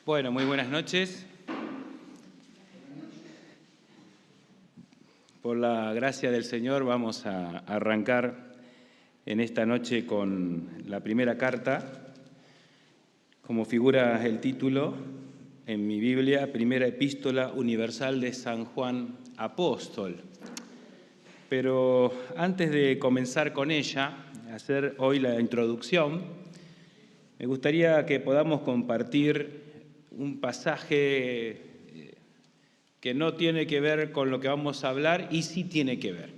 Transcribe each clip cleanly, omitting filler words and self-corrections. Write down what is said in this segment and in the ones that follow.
Bueno, muy buenas noches. Por la gracia del Señor vamos a arrancar en esta noche con la primera carta. Como figura el título en mi Biblia, Primera Epístola Universal de San Juan Apóstol. Pero antes de comenzar con ella, hacer hoy la introducción, me gustaría que podamos compartir un pasaje que no tiene que ver con lo que vamos a hablar y sí tiene que ver.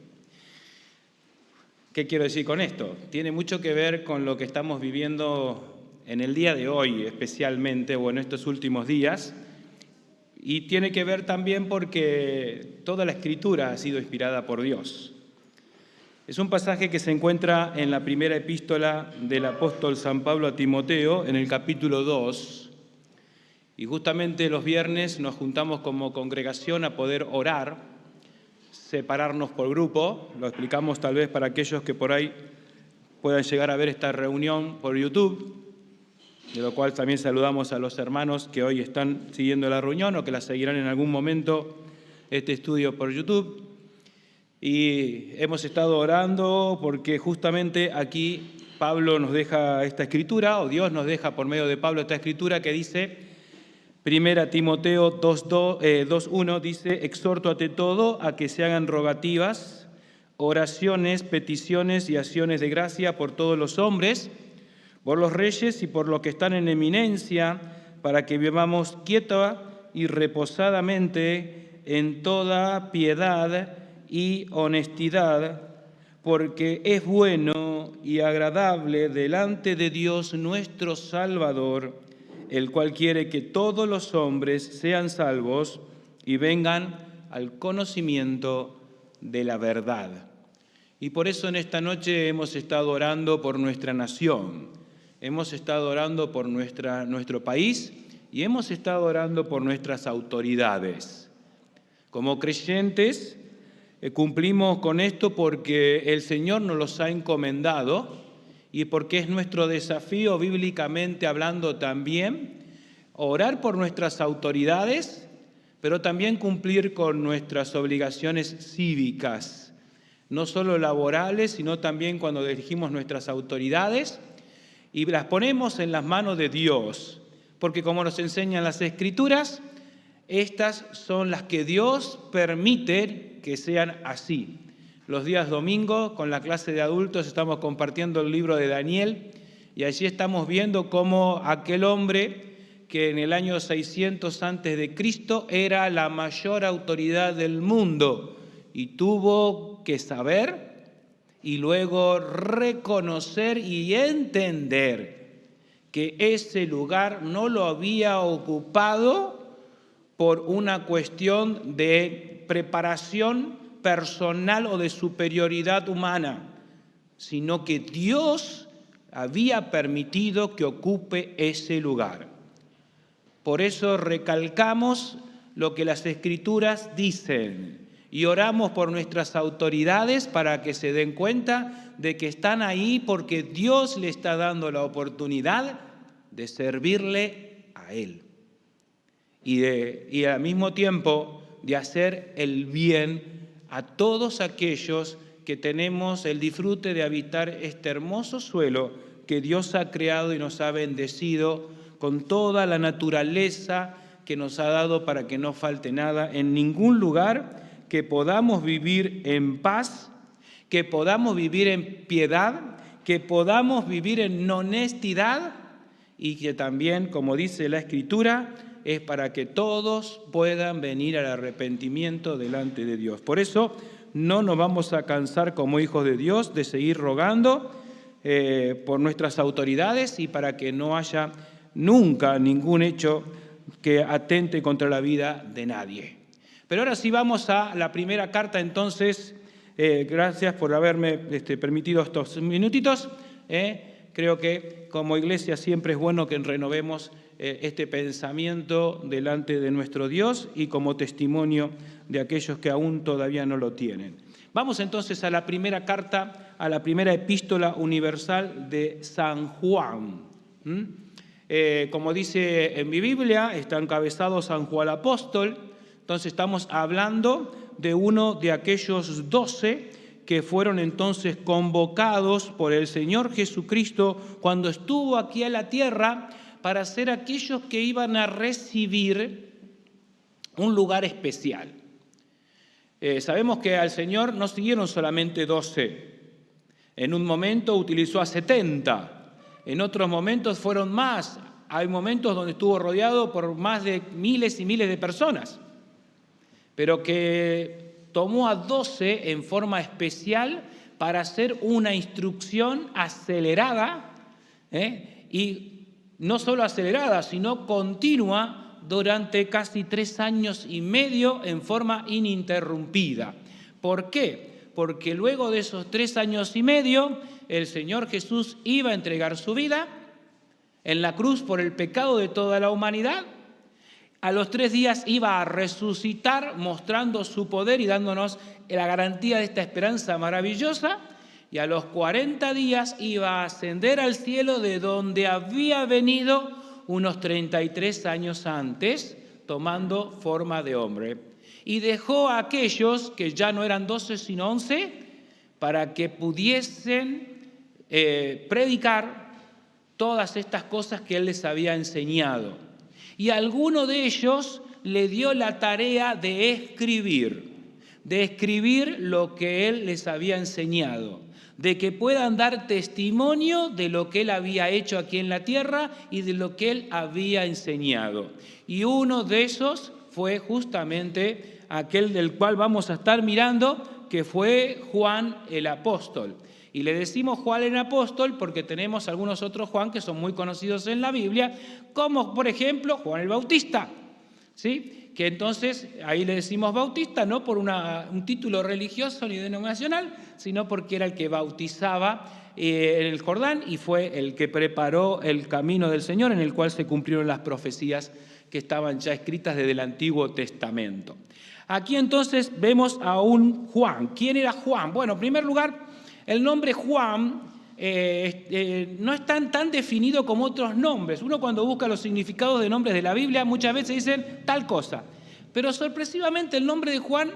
¿Qué quiero decir con esto? Tiene mucho que ver con lo que estamos viviendo en el día de hoy, especialmente, o en estos últimos días, y tiene que ver también porque toda la Escritura ha sido inspirada por Dios. Es un pasaje que se encuentra en la primera epístola del apóstol San Pablo a Timoteo, en el capítulo 2, y justamente los viernes nos juntamos como congregación a poder orar, separarnos por grupo. Lo explicamos tal vez para aquellos que por ahí puedan llegar a ver esta reunión por YouTube, de lo cual también saludamos a los hermanos que hoy están siguiendo la reunión o que la seguirán en algún momento este estudio por YouTube. Y hemos estado orando porque justamente aquí Pablo nos deja esta escritura, o Dios nos deja por medio de Pablo esta escritura que dice, Primera Timoteo 2.1 dice, exhorto ante todo a que se hagan rogativas, oraciones, peticiones y acciones de gracia por todos los hombres, por los reyes y por los que están en eminencia, para que vivamos quieta y reposadamente en toda piedad y honestidad, porque es bueno y agradable delante de Dios nuestro Salvador, el cual quiere que todos los hombres sean salvos y vengan al conocimiento de la verdad. Y por eso en esta noche hemos estado orando por nuestra nación, hemos estado orando por nuestro país y hemos estado orando por nuestras autoridades. Como creyentes cumplimos con esto porque el Señor nos los ha encomendado y porque es nuestro desafío bíblicamente hablando también orar por nuestras autoridades, pero también cumplir con nuestras obligaciones cívicas, no solo laborales, sino también cuando dirigimos nuestras autoridades y las ponemos en las manos de Dios, porque como nos enseñan las Escrituras, estas son las que Dios permite que sean así. Los días domingos, con la clase de adultos, estamos compartiendo el libro de Daniel y allí estamos viendo cómo aquel hombre que en el año 600 a.C. era la mayor autoridad del mundo y tuvo que saber y luego reconocer y entender que ese lugar no lo había ocupado por una cuestión de preparación personal o de superioridad humana, sino que Dios había permitido que ocupe ese lugar. Por eso recalcamos lo que las Escrituras dicen y oramos por nuestras autoridades para que se den cuenta de que están ahí porque Dios le está dando la oportunidad de servirle a Él y al mismo tiempo de hacer el bien a todos aquellos que tenemos el disfrute de habitar este hermoso suelo que Dios ha creado y nos ha bendecido con toda la naturaleza que nos ha dado para que no falte nada en ningún lugar, que podamos vivir en paz, que podamos vivir en piedad, que podamos vivir en honestidad y que también, como dice la Escritura, es para que todos puedan venir al arrepentimiento delante de Dios. Por eso no nos vamos a cansar como hijos de Dios de seguir rogando por nuestras autoridades y para que no haya nunca ningún hecho que atente contra la vida de nadie. Pero ahora sí vamos a la primera carta, entonces, gracias por haberme permitido estos minutitos. Creo que como iglesia siempre es bueno que renovemos este pensamiento delante de nuestro Dios y como testimonio de aquellos que aún todavía no lo tienen. Vamos entonces a la primera carta, a la primera epístola universal de San Juan. Como dice en mi Biblia, está encabezado San Juan Apóstol. Entonces estamos hablando de uno de aquellos 12 que fueron entonces convocados por el Señor Jesucristo cuando estuvo aquí en la tierra para ser aquellos que iban a recibir un lugar especial. Sabemos que al Señor no siguieron solamente 12. En un momento utilizó a 70. En otros momentos fueron más. Hay momentos donde estuvo rodeado por más de miles y miles de personas. Pero que tomó a 12 en forma especial para hacer una instrucción acelerada, y no solo acelerada, sino continua durante casi 3 años y medio en forma ininterrumpida. ¿Por qué? Porque luego de esos 3 años y medio, el Señor Jesús iba a entregar su vida en la cruz por el pecado de toda la humanidad. A los 3 días iba a resucitar mostrando su poder y dándonos la garantía de esta esperanza maravillosa. Y a los 40 días iba a ascender al cielo de donde había venido unos 33 años antes, tomando forma de hombre. Y dejó a aquellos que ya no eran 12 sino 11 para que pudiesen predicar todas estas cosas que Él les había enseñado. Y a alguno de ellos le dio la tarea de escribir lo que Él les había enseñado, de que puedan dar testimonio de lo que Él había hecho aquí en la tierra y de lo que Él había enseñado. Y uno de esos fue justamente aquel del cual vamos a estar mirando, que fue Juan el Apóstol. Y le decimos Juan el Apóstol porque tenemos algunos otros Juan que son muy conocidos en la Biblia, como por ejemplo Juan el Bautista, ¿sí? Que entonces ahí le decimos Bautista no por un título religioso ni denominacional, sino porque era el que bautizaba en el Jordán y fue el que preparó el camino del Señor en el cual se cumplieron las profecías que estaban ya escritas desde el Antiguo Testamento. Aquí entonces vemos a un Juan. ¿Quién era Juan? Bueno, en primer lugar, el nombre Juan no es tan definido como otros nombres. Uno cuando busca los significados de nombres de la Biblia muchas veces dicen tal cosa. Pero sorpresivamente el nombre de Juan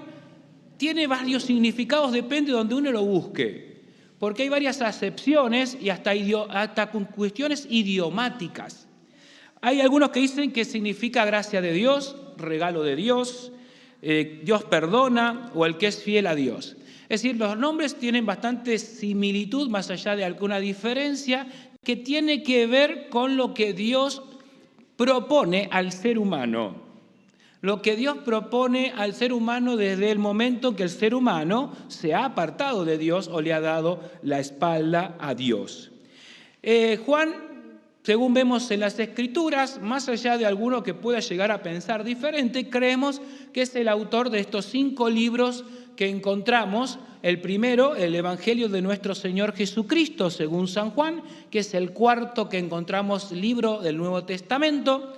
tiene varios significados, depende de donde uno lo busque. Porque hay varias acepciones y hasta con cuestiones idiomáticas. Hay algunos que dicen que significa gracia de Dios, regalo de Dios, Dios perdona o el que es fiel a Dios. Es decir, los nombres tienen bastante similitud, más allá de alguna diferencia, que tiene que ver con lo que Dios propone al ser humano. Lo que Dios propone al ser humano desde el momento que el ser humano se ha apartado de Dios o le ha dado la espalda a Dios. Juan, según vemos en las Escrituras, más allá de alguno que pueda llegar a pensar diferente, creemos que es el autor de estos 5 libros que encontramos. El primero, el Evangelio de nuestro Señor Jesucristo, según San Juan, que es el 4.º que encontramos libro del Nuevo Testamento.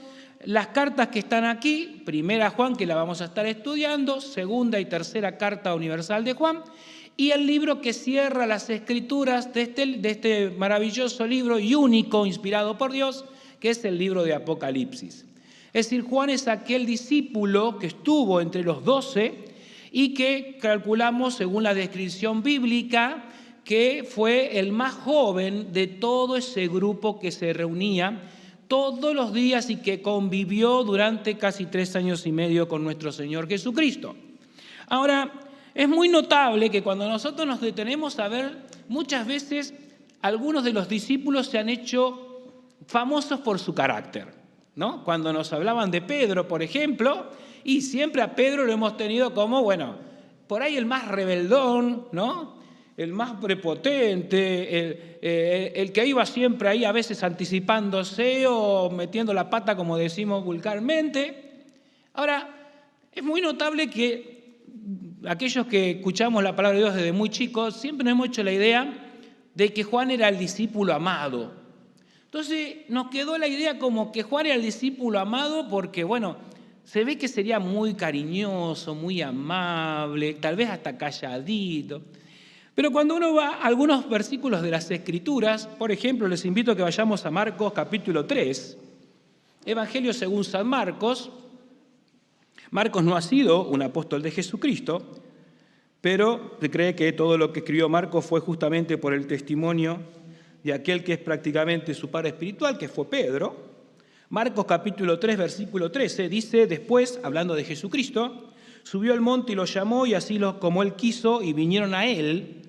Las cartas que están aquí, primera Juan, que la vamos a estar estudiando, segunda y tercera carta universal de Juan, y el libro que cierra las Escrituras de este maravilloso libro y único inspirado por Dios, que es el libro de Apocalipsis. Es decir, Juan es aquel discípulo que estuvo entre los 12 y que calculamos, según la descripción bíblica, que fue el más joven de todo ese grupo que se reunía todos los días y que convivió durante casi 3 años y medio con nuestro Señor Jesucristo. Ahora, es muy notable que cuando nosotros nos detenemos a ver, muchas veces algunos de los discípulos se han hecho famosos por su carácter, ¿no? Cuando nos hablaban de Pedro, por ejemplo, y siempre a Pedro lo hemos tenido como, bueno, por ahí el más rebeldón, ¿no? El más prepotente, el que iba siempre ahí a veces anticipándose o metiendo la pata, como decimos vulgarmente. Ahora, es muy notable que aquellos que escuchamos la palabra de Dios desde muy chicos, siempre nos hemos hecho la idea de que Juan era el discípulo amado. Entonces nos quedó la idea como que Juan era el discípulo amado porque, bueno, se ve que sería muy cariñoso, muy amable, tal vez hasta calladito. Pero cuando uno va a algunos versículos de las Escrituras, por ejemplo, les invito a que vayamos a Marcos capítulo 3. Evangelio según San Marcos. Marcos no ha sido un apóstol de Jesucristo, pero se cree que todo lo que escribió Marcos fue justamente por el testimonio de aquel que es prácticamente su padre espiritual, que fue Pedro. Marcos capítulo 3, versículo 13, dice: después, hablando de Jesucristo, subió al monte y los llamó, y así como él quiso, y vinieron a él,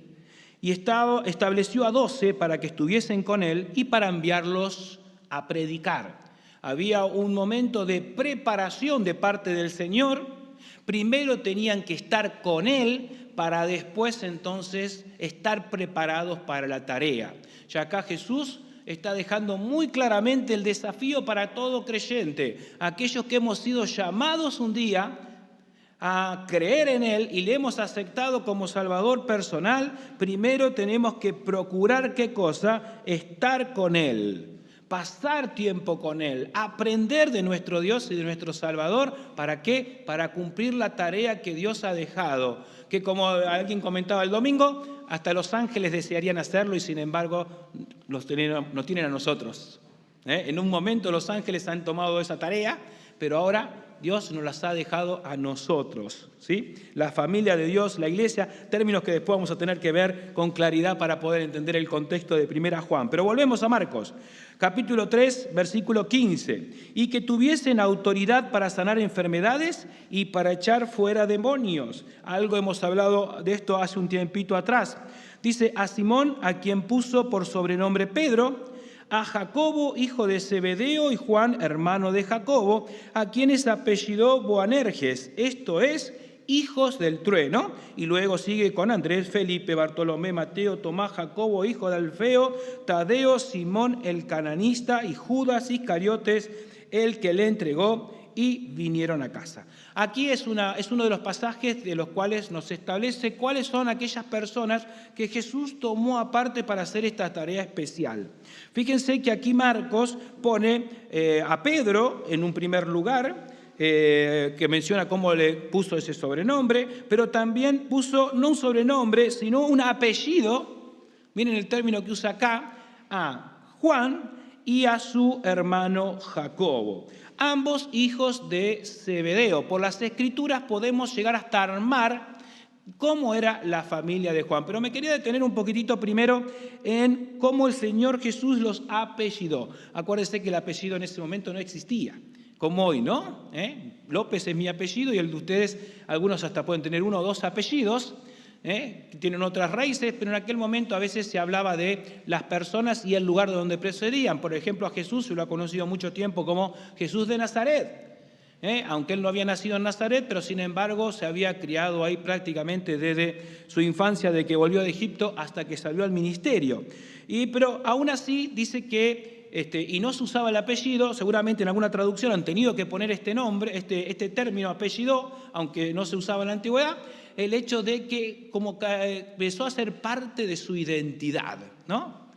y estableció a 12 para que estuviesen con él y para enviarlos a predicar. Había un momento de preparación de parte del Señor. Primero tenían que estar con él para después entonces estar preparados para la tarea. Ya acá Jesús está dejando muy claramente el desafío para todo creyente. Aquellos que hemos sido llamados un día a creer en Él y le hemos aceptado como Salvador personal, primero tenemos que procurar, ¿qué cosa? Estar con Él. Pasar tiempo con Él, aprender de nuestro Dios y de nuestro Salvador. ¿Para qué? Para cumplir la tarea que Dios ha dejado. Que como alguien comentaba el domingo, hasta los ángeles desearían hacerlo y sin embargo nos tienen a nosotros. En un momento los ángeles han tomado esa tarea, pero ahora Dios nos las ha dejado a nosotros, ¿sí? La familia de Dios, la iglesia, términos que después vamos a tener que ver con claridad para poder entender el contexto de 1 Juan. Pero volvemos a Marcos, capítulo 3, versículo 15. Y que tuviesen autoridad para sanar enfermedades y para echar fuera demonios. Algo hemos hablado de esto hace un tiempito atrás. Dice: a Simón, a quien puso por sobrenombre Pedro, a Jacobo, hijo de Zebedeo, y Juan, hermano de Jacobo, a quienes apellidó Boanerges, esto es, hijos del trueno. Y luego sigue con Andrés, Felipe, Bartolomé, Mateo, Tomás, Jacobo, hijo de Alfeo, Tadeo, Simón el cananista y Judas Iscariotes, el que le entregó, y vinieron a casa. Aquí es uno de los pasajes de los cuales nos establece cuáles son aquellas personas que Jesús tomó aparte para hacer esta tarea especial. Fíjense que aquí Marcos pone a Pedro en un primer lugar, que menciona cómo le puso ese sobrenombre, pero también puso no un sobrenombre, sino un apellido, miren el término que usa acá, a Juan y a su hermano Jacobo. Ambos hijos de Zebedeo. Por las Escrituras podemos llegar hasta armar cómo era la familia de Juan. Pero me quería detener un poquitito primero en cómo el Señor Jesús los apellidó. Acuérdense que el apellido en ese momento no existía, como hoy, ¿no? López es mi apellido y el de ustedes, algunos hasta pueden tener 1 o 2 apellidos. Tienen otras raíces, pero en aquel momento a veces se hablaba de las personas y el lugar de donde procedían. Por ejemplo, a Jesús se lo ha conocido mucho tiempo como Jesús de Nazaret. Aunque él no había nacido en Nazaret, pero sin embargo se había criado ahí prácticamente desde su infancia, de que volvió de Egipto hasta que salió al ministerio. Pero aún así dice que, y no se usaba el apellido, seguramente en alguna traducción han tenido que poner este nombre, este término apellido, aunque no se usaba en la antigüedad, el hecho de que como empezó a ser parte de su identidad, ¿no?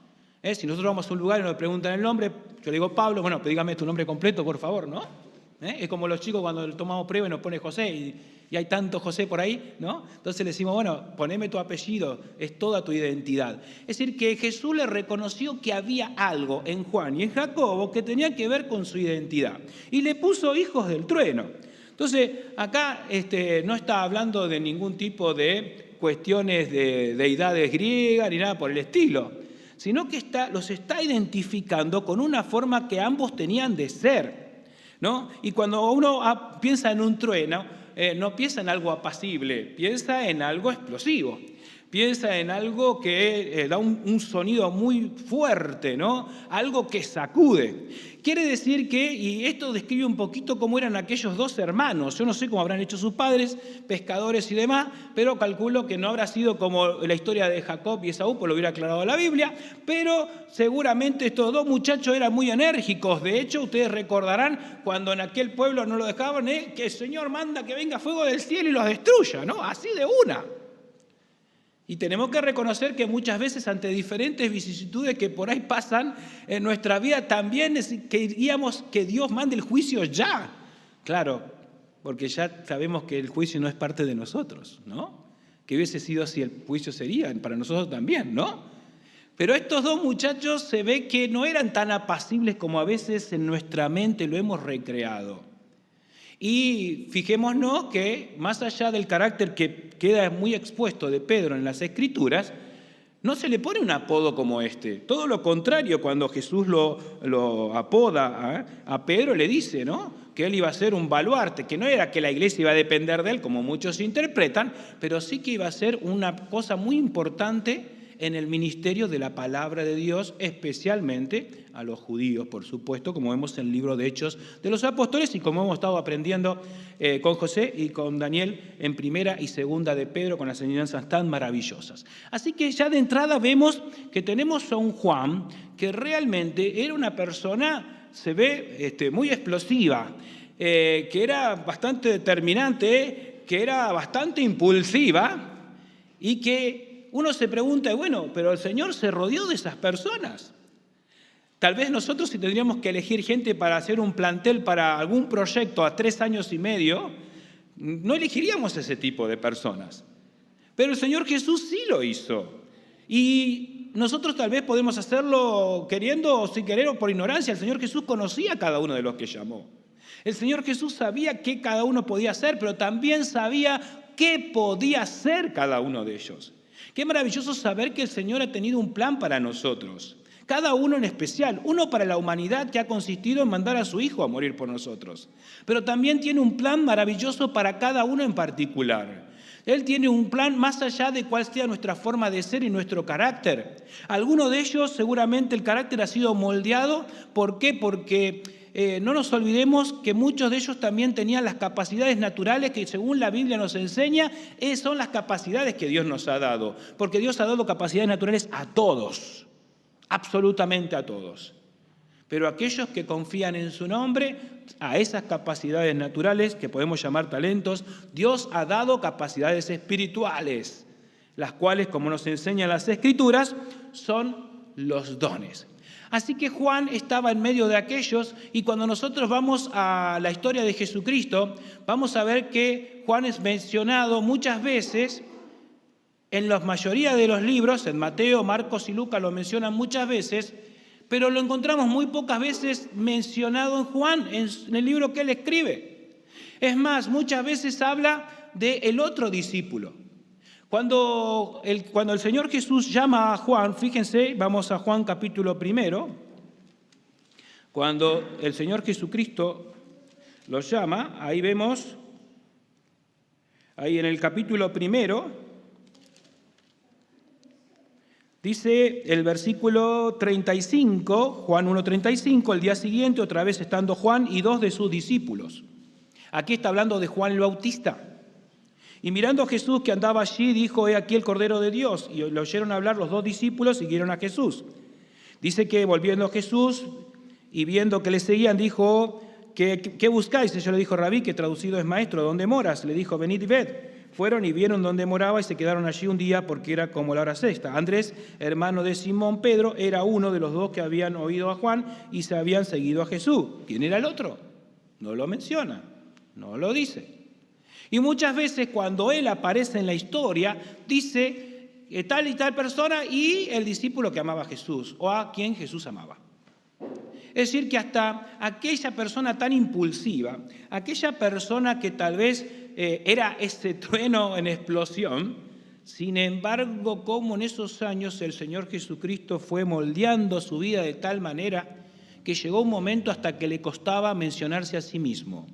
Si nosotros vamos a un lugar y nos preguntan el nombre, yo le digo Pablo, bueno, pues dígame tu nombre completo, por favor, ¿no? Es como los chicos cuando tomamos prueba y nos pone José, y hay tanto José por ahí, ¿no? Entonces le decimos, bueno, poneme tu apellido, es toda tu identidad. Es decir, que Jesús le reconoció que había algo en Juan y en Jacobo que tenía que ver con su identidad. Y le puso hijos del trueno. Entonces, acá no está hablando de ningún tipo de cuestiones de deidades griegas ni nada por el estilo, sino que los está identificando con una forma que ambos tenían de ser, ¿no? Y cuando uno piensa en un trueno, no piensa en algo apacible, piensa en algo explosivo. Piensa en algo que da un sonido muy fuerte, ¿no? Algo que sacude. Quiere decir que, y esto describe un poquito cómo eran aquellos 2 hermanos. Yo no sé cómo habrán hecho sus padres, pescadores y demás, pero calculo que no habrá sido como la historia de Jacob y Esaú, pues lo hubiera aclarado la Biblia, pero seguramente estos 2 muchachos eran muy enérgicos. De hecho, ustedes recordarán cuando en aquel pueblo no lo dejaban, que el Señor manda que venga fuego del cielo y los destruya, ¿no? Así de una. Y tenemos que reconocer que muchas veces ante diferentes vicisitudes que por ahí pasan en nuestra vida también queríamos que Dios mande el juicio ya. Claro, porque ya sabemos que el juicio no es parte de nosotros, ¿no? Que hubiese sido así, el juicio sería para nosotros también, ¿no? Pero estos dos muchachos se ve que no eran tan apacibles como a veces en nuestra mente lo hemos recreado. Y fijémonos que más allá del carácter que queda muy expuesto de Pedro en las Escrituras, no se le pone un apodo como este. Todo lo contrario, cuando Jesús lo apoda a Pedro, le dice, ¿no?, que él iba a ser un baluarte, que no era que la iglesia iba a depender de él, como muchos interpretan, pero sí que iba a ser una cosa muy importante en el ministerio de la palabra de Dios, especialmente a los judíos, por supuesto, como vemos en el libro de Hechos de los Apóstoles y como hemos estado aprendiendo con José y con Daniel en primera y segunda de Pedro, con las enseñanzas tan maravillosas. Así que ya de entrada vemos que tenemos a un Juan que realmente era una persona, se ve, muy explosiva, que era bastante determinante, que era bastante impulsiva y que uno se pregunta, bueno, pero el Señor se rodeó de esas personas. Tal vez nosotros, si tendríamos que elegir gente para hacer un plantel para algún proyecto a 3 años y medio, no elegiríamos ese tipo de personas. Pero el Señor Jesús sí lo hizo. Y nosotros tal vez podemos hacerlo queriendo o sin querer o por ignorancia. El Señor Jesús conocía a cada uno de los que llamó. El Señor Jesús sabía qué cada uno podía hacer, pero también sabía qué podía hacer cada uno de ellos. Qué maravilloso saber que el Señor ha tenido un plan para nosotros, cada uno en especial, uno para la humanidad que ha consistido en mandar a su Hijo a morir por nosotros, pero también tiene un plan maravilloso para cada uno en particular. Él tiene un plan más allá de cuál sea nuestra forma de ser y nuestro carácter. Alguno de ellos seguramente el carácter ha sido moldeado. ¿Por qué? Porque no nos olvidemos que muchos de ellos también tenían las capacidades naturales que según la Biblia nos enseña, son las capacidades que Dios nos ha dado. Porque Dios ha dado capacidades naturales a todos, absolutamente a todos. Pero aquellos que confían en su nombre, a esas capacidades naturales, que podemos llamar talentos, Dios ha dado capacidades espirituales, las cuales, como nos enseñan las Escrituras, son los dones. Así que Juan estaba en medio de aquellos y cuando nosotros vamos a la historia de Jesucristo, vamos a ver que Juan es mencionado muchas veces en la mayoría de los libros, en Mateo, Marcos y Lucas lo mencionan muchas veces, pero lo encontramos muy pocas veces mencionado en Juan, en el libro que él escribe. Es más, muchas veces habla del otro discípulo. Cuando el Señor Jesús llama a Juan, fíjense, vamos a Juan capítulo 1, cuando el Señor Jesucristo lo llama, ahí vemos, ahí en el capítulo 1, dice el versículo 35, Juan 1:35, el día siguiente, otra vez estando Juan y 2 de sus discípulos. Aquí está hablando de Juan el Bautista. Y mirando a Jesús que andaba allí, dijo, he aquí el Cordero de Dios. Y lo oyeron hablar los 2 discípulos, siguieron a Jesús. Dice que volviendo a Jesús y viendo que le seguían, dijo, ¿qué buscáis? Ellos le dijo, Rabí, que traducido es maestro, ¿dónde moras? Le dijo, venid y ved. Fueron y vieron dónde moraba y se quedaron allí un día porque era como la hora sexta. Andrés, hermano de Simón Pedro, era uno de los 2 que habían oído a Juan y se habían seguido a Jesús. ¿Quién era el otro? No lo menciona, no lo dice. Y muchas veces cuando él aparece en la historia, dice tal y tal persona y el discípulo que amaba a Jesús o a quien Jesús amaba. Es decir, que hasta aquella persona tan impulsiva, aquella persona que tal vez era ese trueno en explosión, sin embargo, como en esos años el Señor Jesucristo fue moldeando su vida de tal manera que llegó un momento hasta que le costaba mencionarse a sí mismo.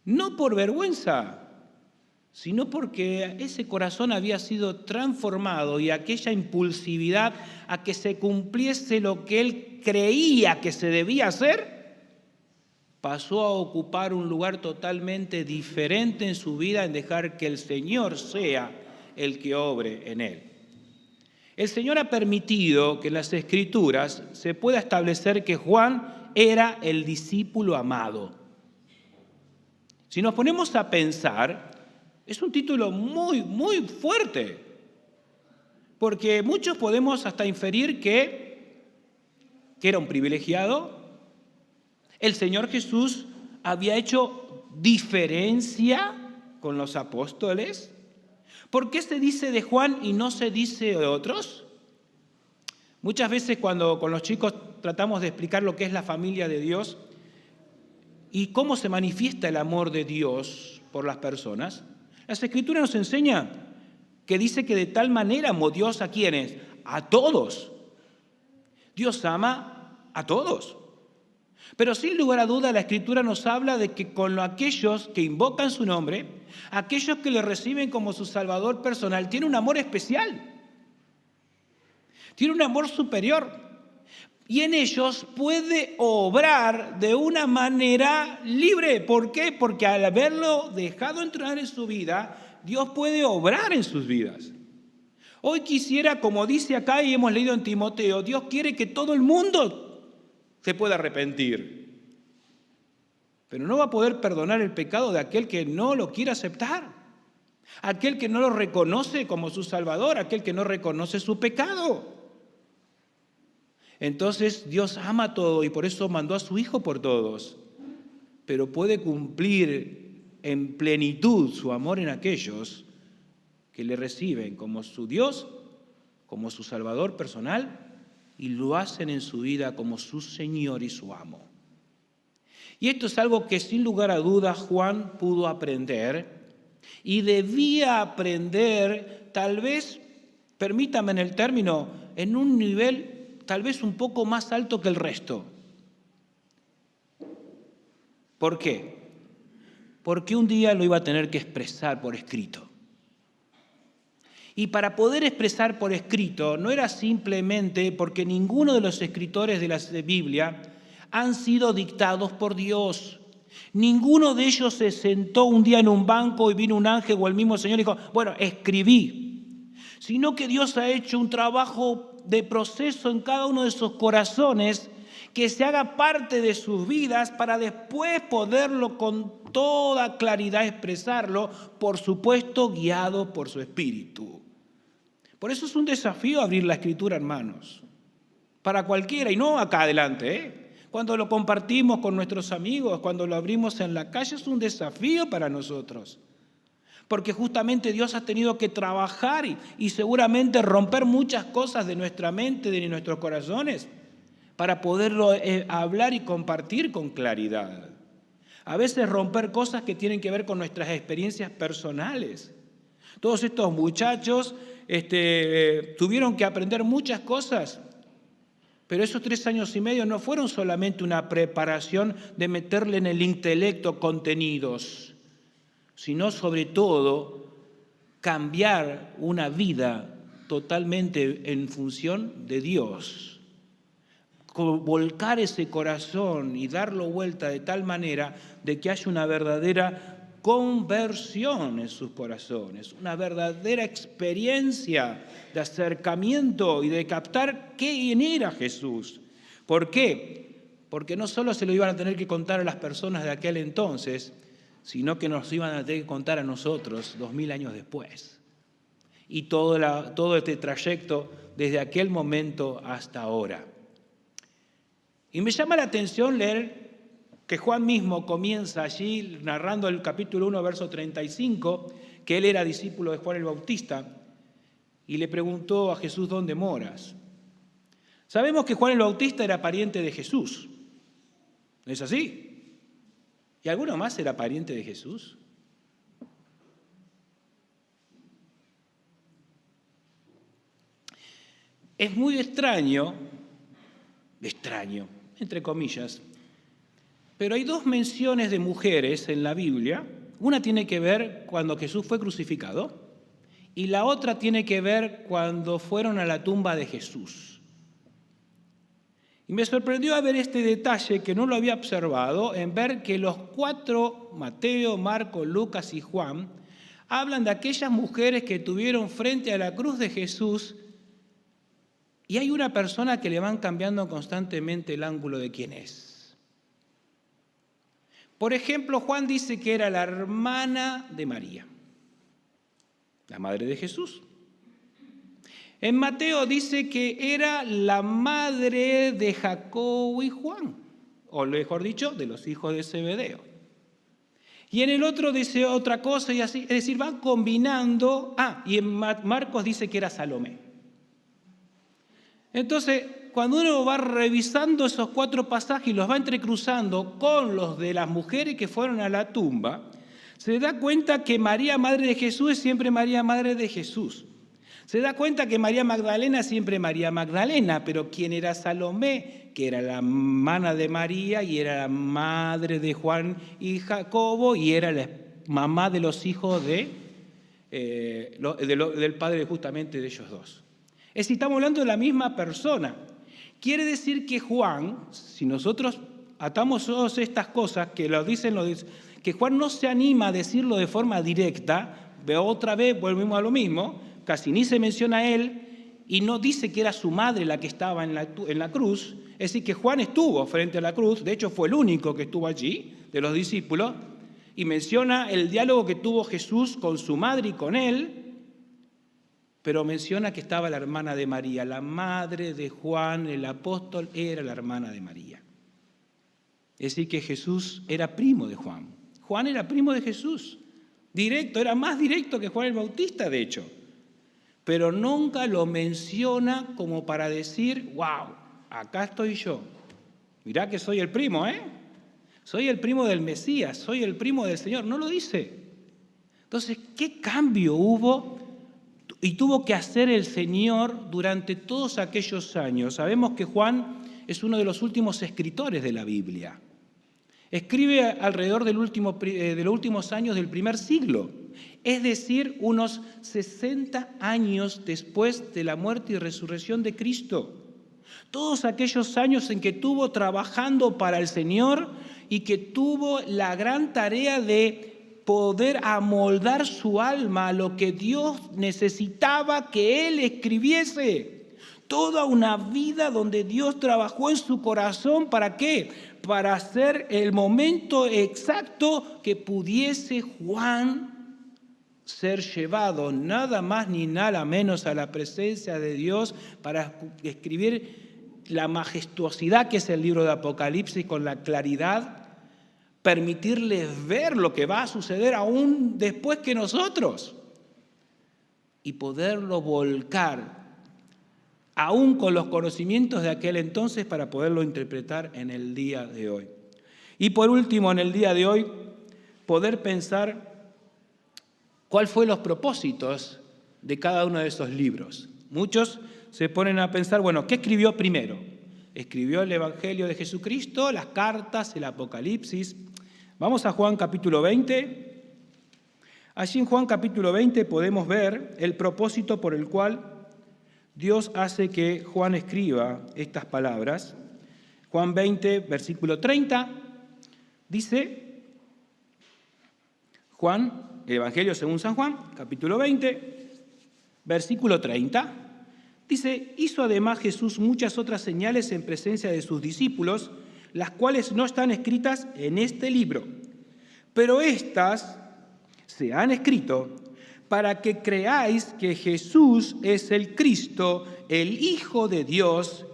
No por vergüenza, sino porque ese corazón había sido transformado y aquella impulsividad a que se cumpliese lo que él creía que se debía hacer, pasó a ocupar un lugar totalmente diferente en su vida, en dejar que el Señor sea el que obre en él. El Señor ha permitido que en las Escrituras se pueda establecer que Juan era el discípulo amado. Si nos ponemos a pensar, es un título muy, muy fuerte, porque muchos podemos hasta inferir que era un privilegiado. El Señor Jesús había hecho diferencia con los apóstoles. ¿Por qué se dice de Juan y no se dice de otros? Muchas veces cuando con los chicos tratamos de explicar lo que es la familia de Dios y cómo se manifiesta el amor de Dios por las personas, las Escrituras nos enseñan que dice que de tal manera amó Dios a quienes, a todos. Dios ama a todos. Pero sin lugar a duda la Escritura nos habla de que con aquellos que invocan su nombre, aquellos que le reciben como su Salvador personal, tiene un amor especial. Tiene un amor superior. Y en ellos puede obrar de una manera libre. ¿Por qué? Porque al haberlo dejado entrar en su vida, Dios puede obrar en sus vidas. Hoy quisiera, como dice acá y hemos leído en Timoteo, Dios quiere que todo el mundo se pueda arrepentir. Pero no va a poder perdonar el pecado de aquel que no lo quiere aceptar. Aquel que no lo reconoce como su Salvador, aquel que no reconoce su pecado. Entonces Dios ama todo y por eso mandó a su Hijo por todos. Pero puede cumplir en plenitud su amor en aquellos que le reciben como su Dios, como su Salvador personal y lo hacen en su vida como su Señor y su amo. Y esto es algo que sin lugar a dudas Juan pudo aprender y debía aprender, tal vez, permítame en el término, en un nivel tal vez un poco más alto que el resto. ¿Por qué? Porque un día lo iba a tener que expresar por escrito. Y para poder expresar por escrito no era simplemente porque ninguno de los escritores de la Biblia han sido dictados por Dios. Ninguno de ellos se sentó un día en un banco y vino un ángel o el mismo Señor y dijo, bueno, escribí. Sino que Dios ha hecho un trabajo de proceso en cada uno de esos corazones que se haga parte de sus vidas para después poderlo con toda claridad expresarlo, por supuesto guiado por su Espíritu. Por eso es un desafío abrir la Escritura, hermanos, para cualquiera, y no acá adelante, Cuando lo compartimos con nuestros amigos, cuando lo abrimos en la calle, es un desafío para nosotros. Porque justamente Dios ha tenido que trabajar y seguramente romper muchas cosas de nuestra mente, de nuestros corazones, para poderlo hablar y compartir con claridad. A veces romper cosas que tienen que ver con nuestras experiencias personales. Todos estos muchachos tuvieron que aprender muchas cosas, pero esos 3 años y medio no fueron solamente una preparación de meterle en el intelecto contenidos, sino sobre todo cambiar una vida totalmente en función de Dios. Volcar ese corazón y darlo vuelta de tal manera de que haya una verdadera conversión en sus corazones, una verdadera experiencia de acercamiento y de captar quién era Jesús. ¿Por qué? Porque no solo se lo iban a tener que contar a las personas de aquel entonces, sino que nos iban a tener que contar a nosotros 2000 años después. Y todo este trayecto desde aquel momento hasta ahora. Y me llama la atención leer que Juan mismo comienza allí narrando el capítulo 1, verso 35, que él era discípulo de Juan el Bautista, y le preguntó a Jesús, ¿dónde moras? Sabemos que Juan el Bautista era pariente de Jesús, ¿no es así? ¿Y alguno más era pariente de Jesús? Es muy extraño, entre comillas, pero hay 2 menciones de mujeres en la Biblia. Una tiene que ver cuando Jesús fue crucificado y la otra tiene que ver cuando fueron a la tumba de Jesús. Y me sorprendió ver este detalle que no lo había observado, en ver que los 4, Mateo, Marcos, Lucas y Juan, hablan de aquellas mujeres que estuvieron frente a la cruz de Jesús y hay una persona que le van cambiando constantemente el ángulo de quién es. Por ejemplo, Juan dice que era la hermana de María, la madre de Jesús. En Mateo dice que era la madre de Jacobo y Juan, o mejor dicho, de los hijos de Zebedeo. Y en el otro dice otra cosa y así, es decir, van combinando. Y en Marcos dice que era Salomé. Entonces, cuando uno va revisando esos 4 pasajes y los va entrecruzando con los de las mujeres que fueron a la tumba, se da cuenta que María, madre de Jesús, es siempre María, madre de Jesús. Se da cuenta que María Magdalena siempre María Magdalena, pero ¿quién era Salomé? Que era la hermana de María y era la madre de Juan y Jacobo y era la mamá de los hijos del padre justamente de ellos dos. Es decir, estamos hablando de la misma persona. Quiere decir que Juan, si nosotros atamos todas estas cosas que que Juan no se anima a decirlo de forma directa, otra vez volvemos a lo mismo, casi ni se menciona a él y no dice que era su madre la que estaba en la cruz. Es decir, que Juan estuvo frente a la cruz, de hecho fue el único que estuvo allí, de los discípulos, y menciona el diálogo que tuvo Jesús con su madre y con él, pero menciona que estaba la hermana de María, la madre de Juan, el apóstol, era la hermana de María. Es decir, que Jesús era primo de Juan. Juan era primo de Jesús, directo, era más directo que Juan el Bautista, de hecho. Pero nunca lo menciona como para decir, wow, acá estoy yo. Mirá que soy el primo, Soy el primo del Mesías, soy el primo del Señor. No lo dice. Entonces, ¿qué cambio hubo y tuvo que hacer el Señor durante todos aquellos años? Sabemos que Juan es uno de los últimos escritores de la Biblia. Escribe alrededor de los últimos años del primer siglo, es decir, unos 60 años después de la muerte y resurrección de Cristo. Todos aquellos años en que estuvo trabajando para el Señor y que tuvo la gran tarea de poder amoldar su alma a lo que Dios necesitaba que él escribiese. Toda una vida donde Dios trabajó en su corazón, ¿para qué? Para hacer el momento exacto que pudiese Juan ser llevado nada más ni nada menos a la presencia de Dios para escribir la majestuosidad que es el libro de Apocalipsis con la claridad, permitirles ver lo que va a suceder aún después que nosotros y poderlo volcar aún con los conocimientos de aquel entonces para poderlo interpretar en el día de hoy. Y por último, en el día de hoy, poder pensar cuáles fueron los propósitos de cada uno de esos libros. Muchos se ponen a pensar, bueno, ¿qué escribió primero? Escribió el Evangelio de Jesucristo, las cartas, el Apocalipsis. Vamos a Juan capítulo 20. Allí en Juan capítulo 20 podemos ver el propósito por el cual Dios hace que Juan escriba estas palabras. Juan 20, versículo 30, dice, Juan, el Evangelio según San Juan, capítulo 20, versículo 30, dice, hizo además Jesús muchas otras señales en presencia de sus discípulos, las cuales no están escritas en este libro, pero estas se han escrito para que creáis que Jesús es el Cristo, el Hijo de Dios,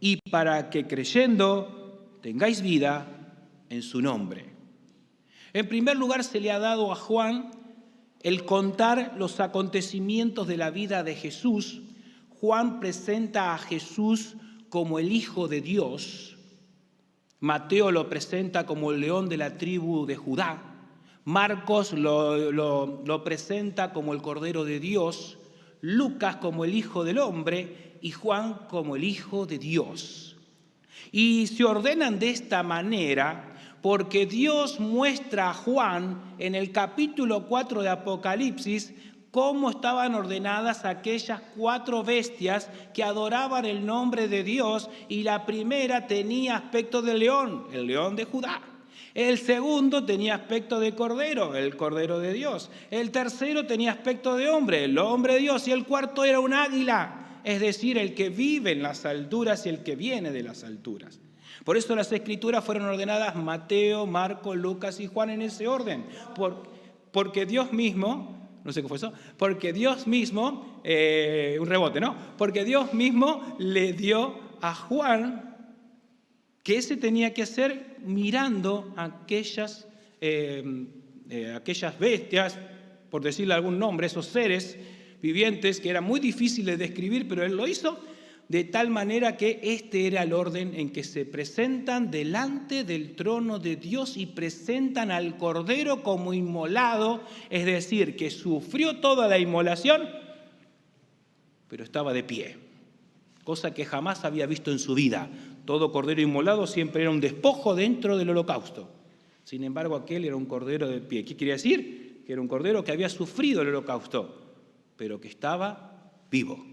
y para que creyendo tengáis vida en su nombre. En primer lugar, se le ha dado a Juan el contar los acontecimientos de la vida de Jesús. Juan presenta a Jesús como el Hijo de Dios. Mateo lo presenta como el león de la tribu de Judá. Marcos lo presenta como el Cordero de Dios, Lucas como el Hijo del Hombre y Juan como el Hijo de Dios. Y se ordenan de esta manera porque Dios muestra a Juan en el capítulo 4 de Apocalipsis cómo estaban ordenadas aquellas 4 bestias que adoraban el nombre de Dios, y la primera tenía aspecto de león, el león de Judá. El segundo tenía aspecto de cordero, el cordero de Dios. El tercero tenía aspecto de hombre, el hombre de Dios. Y el cuarto era un águila, es decir, el que vive en las alturas y el que viene de las alturas. Por eso las escrituras fueron ordenadas Mateo, Marcos, Lucas y Juan en ese orden. Porque Dios mismo, no sé qué fue eso, porque Dios mismo, un rebote, ¿no? Porque Dios mismo le dio a Juan que ese tenía que hacer mirando aquellas bestias, por decirle algún nombre, esos seres vivientes que eran muy difíciles de describir, pero él lo hizo, de tal manera que este era el orden en que se presentan delante del trono de Dios y presentan al Cordero como inmolado, es decir, que sufrió toda la inmolación, pero estaba de pie, cosa que jamás había visto en su vida. Todo cordero inmolado siempre era un despojo dentro del holocausto. Sin embargo, aquel era un cordero de pie. ¿Qué quiere decir? Que era un cordero que había sufrido el holocausto, pero que estaba vivo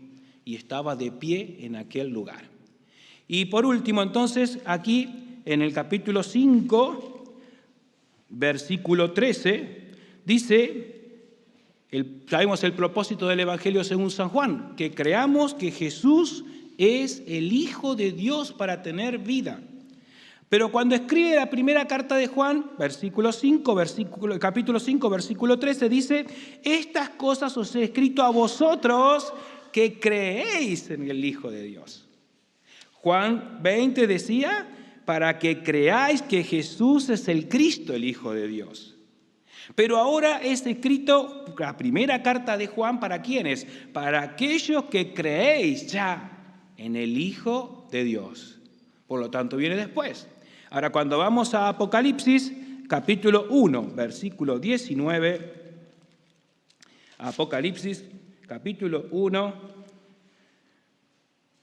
y estaba de pie en aquel lugar. Y por último, entonces, aquí en el capítulo 5, versículo 13, dice, sabemos el propósito del Evangelio según San Juan, que creamos que Jesús es el Hijo de Dios para tener vida. Pero cuando escribe la primera carta de Juan, capítulo 5, versículo 13, dice, estas cosas os he escrito a vosotros que creéis en el Hijo de Dios. Juan 20 decía, para que creáis que Jesús es el Cristo, el Hijo de Dios. Pero ahora es escrito la primera carta de Juan, ¿para quiénes? Para aquellos que creéis ya en el Hijo de Dios. Por lo tanto, viene después. Ahora, cuando vamos a Apocalipsis, capítulo 1, versículo 19, Apocalipsis, capítulo 1,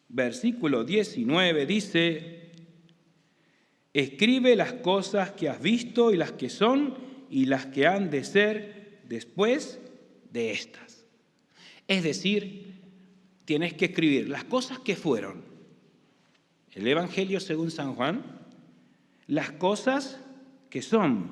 versículo 19, dice, escribe las cosas que has visto y las que son y las que han de ser después de estas. Es decir, tienes que escribir las cosas que fueron el Evangelio según San Juan, las cosas que son,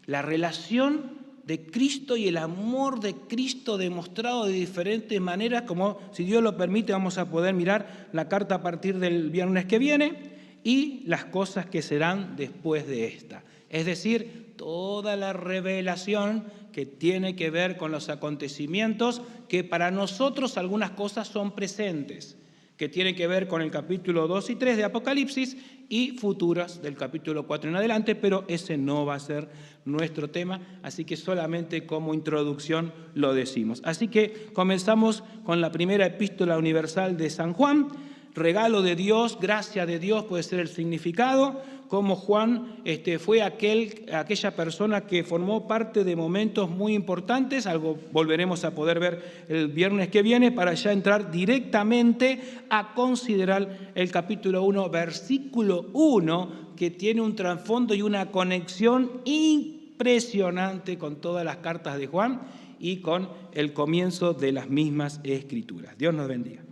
la relación de Cristo y el amor de Cristo demostrado de diferentes maneras, como si Dios lo permite vamos a poder mirar la carta a partir del viernes que viene, y las cosas que serán después de esta. Es decir, toda la revelación que tiene que ver con los acontecimientos, que para nosotros algunas cosas son presentes, que tienen que ver con el capítulo 2 y 3 de Apocalipsis y futuras del capítulo 4 en adelante, pero ese no va a ser nuestro tema, así que solamente como introducción lo decimos. Así que comenzamos con la primera epístola universal de San Juan, regalo de Dios, gracia de Dios puede ser el significado, como Juan fue aquella persona que formó parte de momentos muy importantes, algo volveremos a poder ver el viernes que viene, para ya entrar directamente a considerar el capítulo 1, versículo 1, que tiene un trasfondo y una conexión impresionante con todas las cartas de Juan y con el comienzo de las mismas Escrituras. Dios nos bendiga.